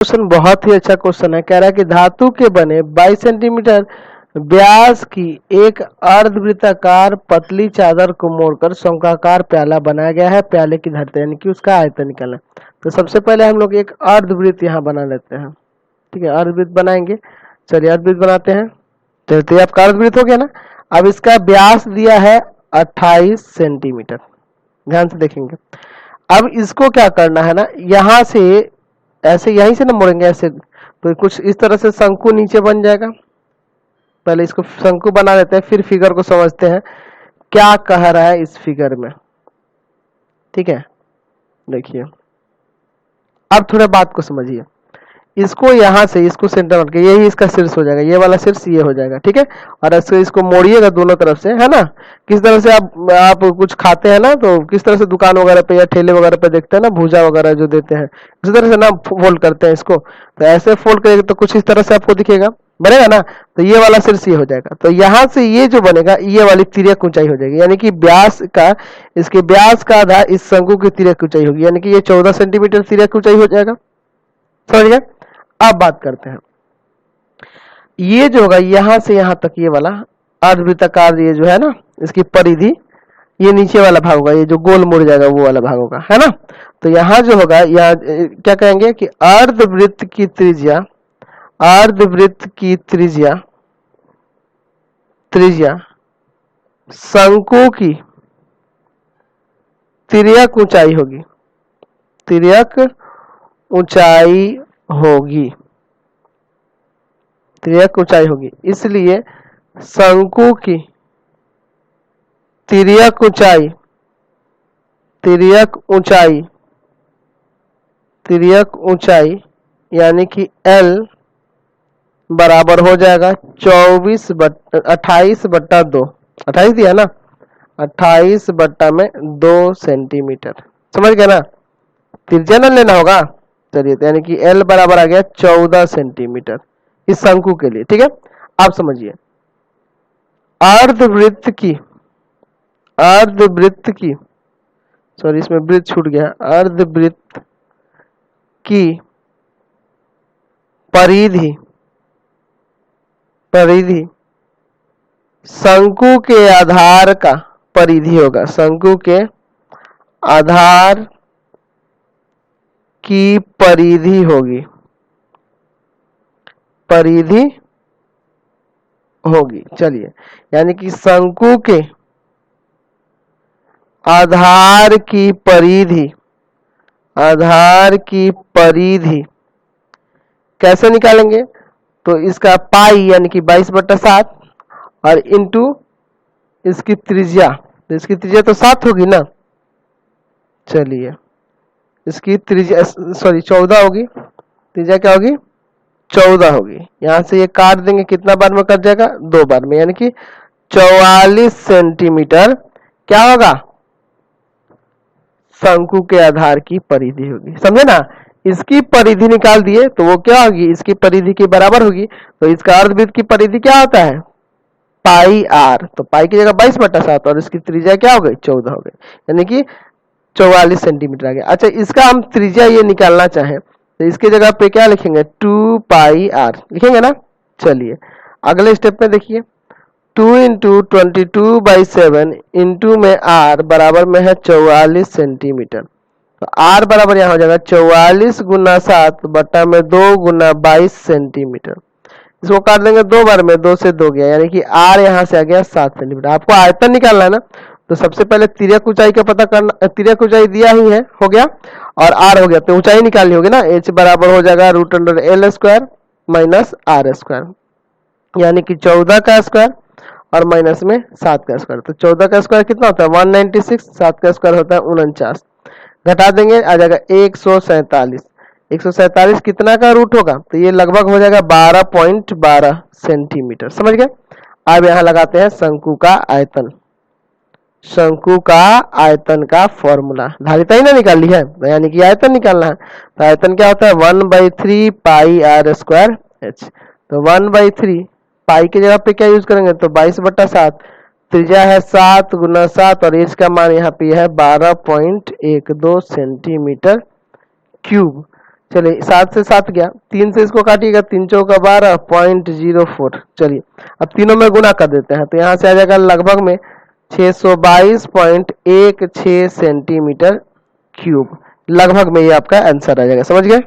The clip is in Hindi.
क्वेश्चन बहुत ही अच्छा क्वेश्चन है। कह रहा है कि धातु के बने 22 सेंटीमीटर व्यास की एक अर्धवृत्ताकार पतली चादर को मोड़कर शंक्वाकार प्याला बनाया गया है। प्याले की धरते यानी कि उसका आयतन निकालना। तो सबसे पहले हम लोग एक अर्धवृत्त यहाँ बना लेते हैं। ठीक है, अर्धवृत्त बनाएंगे। चलिए अर्धवृत्त बनाते हैं। तो ये आपका अर्धवृत्त हो गया ना। अब इसका व्यास दिया है 28 सेंटीमीटर। ध्यान से देखेंगे। अब इसको क्या करना है ना, यहाँ से ऐसे यहीं से ना मोड़ेंगे ऐसे, तो कुछ इस तरह से शंकु नीचे बन जाएगा। पहले इसको शंकु बना लेते हैं, फिर फिगर को समझते हैं क्या कह रहा है इस फिगर में। ठीक है, देखिए अब थोड़ा बात को समझिए। इसको यहाँ से इसको सेंटर बन के यही इसका शीर्ष हो जाएगा, ये वाला शीर्ष ये हो जाएगा। ठीक है, और इसको मोड़िएगा दोनों तरफ से, है ना। किस तरह से आप कुछ खाते हैं ना, तो किस तरह से दुकान वगैरह पे या ठेले वगैरह पे देखते हैं ना, भूजा वगैरह जो देते हैं, इस तरह से ना फोल्ड करते हैं इसको। तो ऐसे फोल्ड करेंगे तो कुछ इस तरह से आपको दिखेगा, बनेगा ना। तो ये वाला शीर्ष ये हो जाएगा। तो यहाँ से ये जो बनेगा ये वाली तिर्यक ऊंचाई हो जाएगी, यानी कि व्यास का, इसके व्यास का आधार इस शंकु की तिर्यक ऊंचाई होगी, यानी कि ये 14 सेंटीमीटर तिर्यक ऊंचाई हो जाएगा। समझ गए। अब बात करते हैं, ये जो होगा यहाँ से यहाँ तक ये वाला अर्धवृत्ताकार ये जो है ना, इसकी परिधि, ये नीचे वाला भाग होगा, ये जो गोल मुड़ जाएगा वो वाला भाग होगा, है ना। तो यहाँ जो होगा, यहाँ क्या कहेंगे कि अर्धवृत्त की त्रिज्या, अर्धवृत्त की त्रिज्या, त्रिज्या शंकु की तिर्यक ऊंचाई होगी, तिर्यक ऊंचाई होगी, तिर्यक ऊंचाई होगी। इसलिए शंकु की तिर्यक ऊंचाई, तिर्यक ऊंचाई, तिर्यक ऊंचाई यानी कि L बराबर हो जाएगा 28/2। 28 दिया ना, 28/2 सेंटीमीटर। समझ गए ना, त्रिज्या ना लेना होगा। चलिए, यानी कि L बराबर आ गया 14 सेंटीमीटर इस शंकु के लिए। ठीक है, आप समझिए अर्धवृत्त की, अर्धवृत्त की, सॉरी इसमें वृत्त छूट गया, अर्धवृत्त की परिधि, परिधि शंकु के आधार का परिधि होगा, शंकु के आधार की परिधि होगी, परिधि होगी। चलिए, यानी कि शंकु के आधार की परिधि, आधार की परिधि कैसे निकालेंगे, तो इसका पाई यानी कि 22/7 और इंटू इसकी त्रिज्या, तो इसकी त्रिज्या तो 7 होगी ना। चलिए, इसकी त्रिज्या सॉरी 14 होगी, त्रिज्या क्या होगी 14 होगी। यहां से ये काट देंगे, कितना बार में कट जाएगा, 2 बार में, यानी कि 44 सेंटीमीटर क्या होगा, शंकु के आधार की परिधि होगी। समझे ना, इसकी परिधि निकाल दिए तो वो क्या होगी, इसकी परिधि के बराबर होगी। तो इसका अर्धवृत्त की परिधि क्या होता है, पाई आर। तो पाई की जगह 22/7 और इसकी त्रिज्या क्या हो गई 14 हो गई, यानी कि 44 सेंटीमीटर आ गया। अच्छा, इसका हम त्रिज्या ये निकालना चाहें तो इसके जगह पे क्या लिखेंगे, 2 पाई आर लिखेंगे ना। चलिए अगले स्टेप में देखिए, 2 × 22/7 इंटू में आर बराबर में है 44 सेंटीमीटर। तो आर बराबर यहाँ हो जाएगा 44 × 7 बटा में 2 × 22 सेंटीमीटर। इसको काट देंगे 2 बार में, 2 से 2 गया, यानी कि आर यहाँ से आ गया 7 सेंटीमीटर। आपको आयतन निकालना है ना, तो सबसे पहले तिर्यक ऊंचाई का पता करना, तिर्यक ऊंचाई दिया ही है, हो गया, और आर हो गया, तो ऊंचाई निकालनी होगी ना। h बराबर हो जाएगा √L² माइनस R², यानी कि 14 का स्क्वायर और माइनस में 7 का स्क्वायर। तो 14 का स्क्वायर कितना होता है 196, 7 का स्क्वायर होता है 49, घटा देंगे आ जाएगा 147। 147 कितना का रूट होगा, तो ये लगभग हो जाएगा 12.12 सेंटीमीटर। समझ गए। अब यहाँ लगाते हैं शंकु का आयतन, शंकु का आयतन का फॉर्मूला। धारिता ही ना निकाल ली है, यानी कि आयतन निकालना है। तो आयतन क्या होता है 1/3 पाई R² H। तो 1/3 पाई की जगह पे क्या यूज करेंगे, तो 22/7, त्रिज्या है 7 × 7 और एच का मान यहाँ पे है 12.12 सेंटीमीटर क्यूब। चलिए 7 से 7 गया, 3 से इसको काटिएगा, 3 चौका 12 0.04। चलिए अब तीनों में गुना कर देते हैं तो यहाँ से आ जाएगा लगभग में 622.16 सेंटीमीटर क्यूब। लगभग में ये आपका आंसर आ जाएगा, समझ गए।